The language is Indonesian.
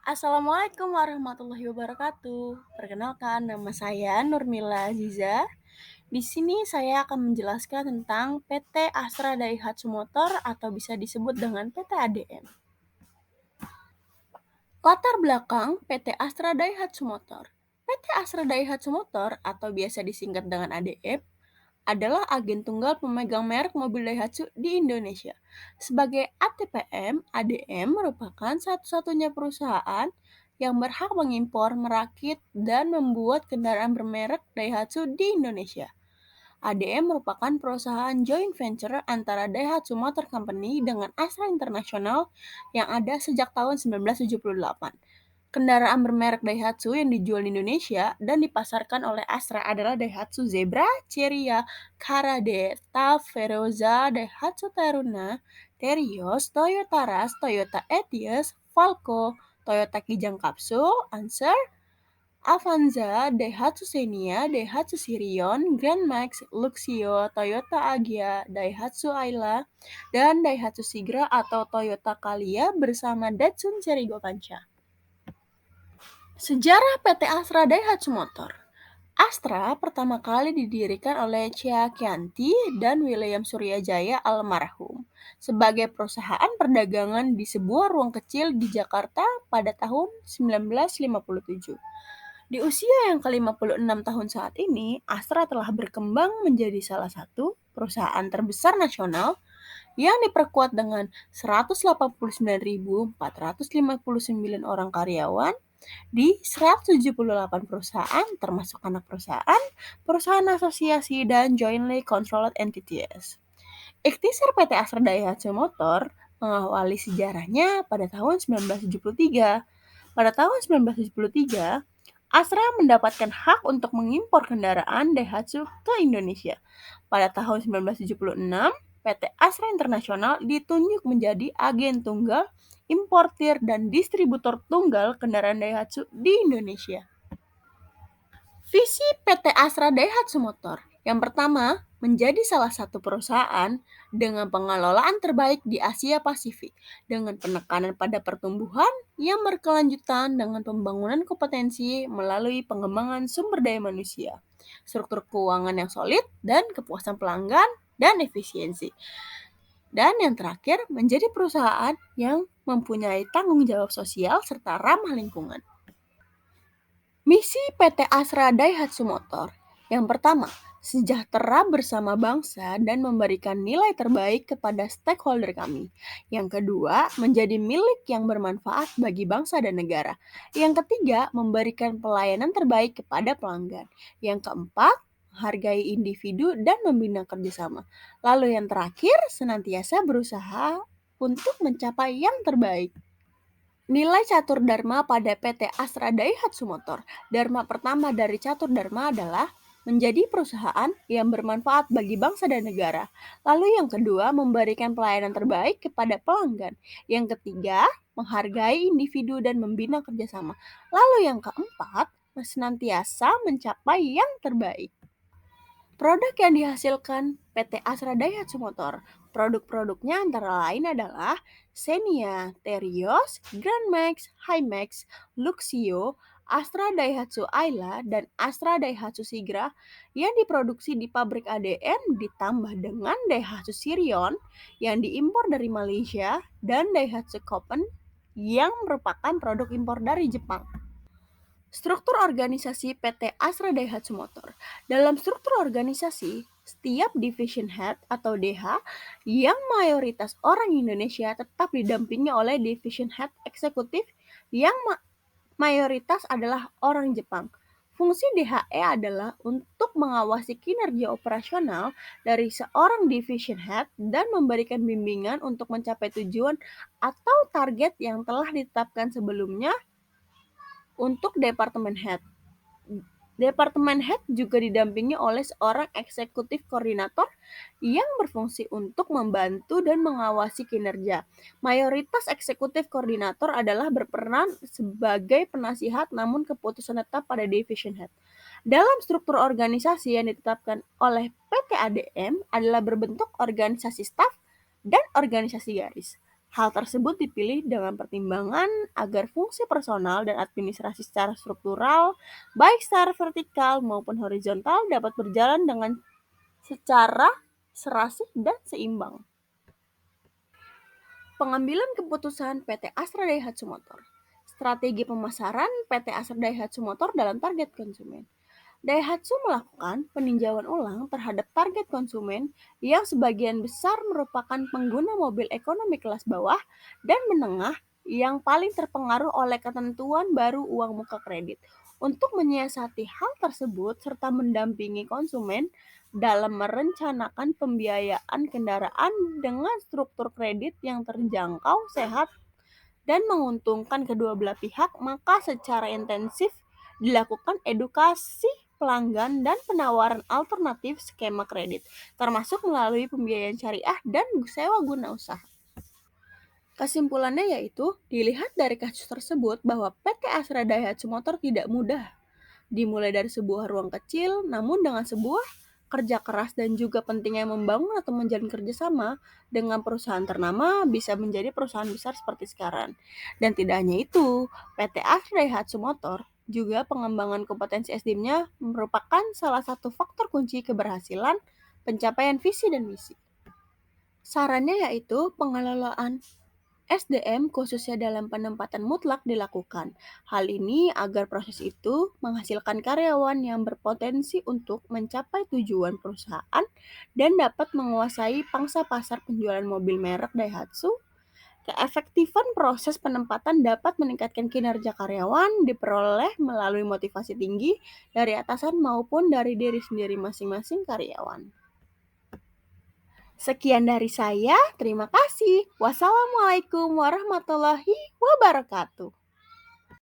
Assalamualaikum warahmatullahi wabarakatuh. Perkenalkan, nama saya Nurmila Aziza. Di sini saya akan menjelaskan tentang PT Astra Daihatsu Motor atau bisa disebut dengan PT ADM. Latar belakang PT Astra Daihatsu Motor. PT Astra Daihatsu Motor atau biasa disingkat dengan ADM adalah agen tunggal pemegang merek mobil Daihatsu di Indonesia. Sebagai ATPM, ADM merupakan satu-satunya perusahaan yang berhak mengimpor, merakit, dan membuat kendaraan bermerek Daihatsu di Indonesia. ADM merupakan perusahaan joint venture antara Daihatsu Motor Company dengan Astra International yang ada sejak tahun 1978. Kendaraan bermerek Daihatsu yang dijual di Indonesia dan dipasarkan oleh Astra adalah Daihatsu Zebra, Ceria, Karade, Taft, Veroza, Daihatsu Taruna, Terios, Toyota Rush, Toyota Etios, Falco, Toyota Kijang Capsule, Answer, Avanza, Daihatsu Xenia, Daihatsu Sirion, Grand Max, Luxio, Toyota Agya, Daihatsu Ayla, dan Daihatsu Sigra atau Toyota Calya bersama Datsun Cherry-Go Pancha. Sejarah PT Astra Daihatsu Motor. Astra pertama kali didirikan oleh Chia Chianti dan William Suryajaya almarhum sebagai perusahaan perdagangan di sebuah ruang kecil di Jakarta pada tahun 1957. Di usia yang ke-56 tahun saat ini, Astra telah berkembang menjadi salah satu perusahaan terbesar nasional yang diperkuat dengan 189.459 orang karyawan di 178 perusahaan termasuk anak perusahaan, perusahaan asosiasi, dan jointly controlled entities. Ikhtisar PT Astra Daihatsu Motor mengawali sejarahnya pada tahun 1973. Pada tahun 1973, Astra mendapatkan hak untuk mengimpor kendaraan Daihatsu ke Indonesia. Pada tahun 1976, PT Astra International ditunjuk menjadi agen tunggal, importir, dan distributor tunggal kendaraan Daihatsu di Indonesia. Visi PT Astra Daihatsu Motor. Yang pertama, menjadi salah satu perusahaan dengan pengelolaan terbaik di Asia Pasifik, dengan penekanan pada pertumbuhan yang berkelanjutan dengan pembangunan kompetensi melalui pengembangan sumber daya manusia, struktur keuangan yang solid, dan kepuasan pelanggan dan efisiensi. Dan yang terakhir, menjadi perusahaan yang mempunyai tanggung jawab sosial serta ramah lingkungan. Misi PT Astra Daihatsu Motor. Yang pertama, sejahtera bersama bangsa dan memberikan nilai terbaik kepada stakeholder kami. Yang kedua, menjadi milik yang bermanfaat bagi bangsa dan negara. Yang ketiga, memberikan pelayanan terbaik kepada pelanggan. Yang keempat, menghargai individu dan membina kerjasama. Lalu yang terakhir, senantiasa berusaha untuk mencapai yang terbaik. Nilai catur dharma pada PT Astra Daihatsu Motor. Dharma pertama dari catur dharma adalah menjadi perusahaan yang bermanfaat bagi bangsa dan negara. Lalu yang kedua, memberikan pelayanan terbaik kepada pelanggan. Yang ketiga, menghargai individu dan membina kerjasama. Lalu yang keempat, senantiasa mencapai yang terbaik. Produk yang dihasilkan PT Astra Daihatsu Motor. Produk-produknya antara lain adalah Xenia, Terios, Grand Max, Himax, Luxio, Astra Daihatsu Ayla, dan Astra Daihatsu Sigra yang diproduksi di pabrik ADM ditambah dengan Daihatsu Sirion yang diimpor dari Malaysia dan Daihatsu Copen yang merupakan produk impor dari Jepang. Struktur organisasi PT Astra Daihatsu Motor. Dalam struktur organisasi, setiap division head atau DH yang mayoritas orang Indonesia tetap didampingi oleh division head eksekutif yang mayoritas adalah orang Jepang. Fungsi DHE adalah untuk mengawasi kinerja operasional dari seorang division head dan memberikan bimbingan untuk mencapai tujuan atau target yang telah ditetapkan sebelumnya untuk Departemen Head. Departemen Head juga didampingi oleh seorang eksekutif koordinator yang berfungsi untuk membantu dan mengawasi kinerja. Mayoritas eksekutif koordinator adalah berperan sebagai penasihat namun keputusan tetap pada division head. Dalam struktur organisasi yang ditetapkan oleh PT ADM adalah berbentuk organisasi staf dan organisasi garis. Hal tersebut dipilih dengan pertimbangan agar fungsi personal dan administrasi secara struktural, baik secara vertikal maupun horizontal, dapat berjalan dengan secara serasi dan seimbang. Pengambilan keputusan PT Astra Daihatsu Motor. Strategi pemasaran PT Astra Daihatsu Motor dalam target konsumen. Daihatsu melakukan peninjauan ulang terhadap target konsumen yang sebagian besar merupakan pengguna mobil ekonomi kelas bawah dan menengah yang paling terpengaruh oleh ketentuan baru uang muka kredit. Untuk menyiasati hal tersebut serta mendampingi konsumen dalam merencanakan pembiayaan kendaraan dengan struktur kredit yang terjangkau, sehat, dan menguntungkan kedua belah pihak, maka secara intensif dilakukan edukasi pelanggan dan penawaran alternatif skema kredit, termasuk melalui pembiayaan syariah dan sewa guna usaha. Kesimpulannya yaitu, dilihat dari kasus tersebut bahwa PT Astra Daihatsu Motor tidak mudah dimulai dari sebuah ruang kecil, namun dengan sebuah kerja keras dan juga pentingnya membangun atau menjalin kerjasama dengan perusahaan ternama bisa menjadi perusahaan besar seperti sekarang. Dan tidak hanya itu, PT Astra Daihatsu Motor juga pengembangan kompetensi SDM-nya merupakan salah satu faktor kunci keberhasilan pencapaian visi dan misi. Sarannya yaitu pengelolaan SDM khususnya dalam penempatan mutlak dilakukan. Hal ini agar proses itu menghasilkan karyawan yang berpotensi untuk mencapai tujuan perusahaan dan dapat menguasai pangsa pasar penjualan mobil merek Daihatsu. Keefektifan proses penempatan dapat meningkatkan kinerja karyawan diperoleh melalui motivasi tinggi dari atasan maupun dari diri sendiri masing-masing karyawan. Sekian dari saya, terima kasih. Wassalamualaikum warahmatullahi wabarakatuh.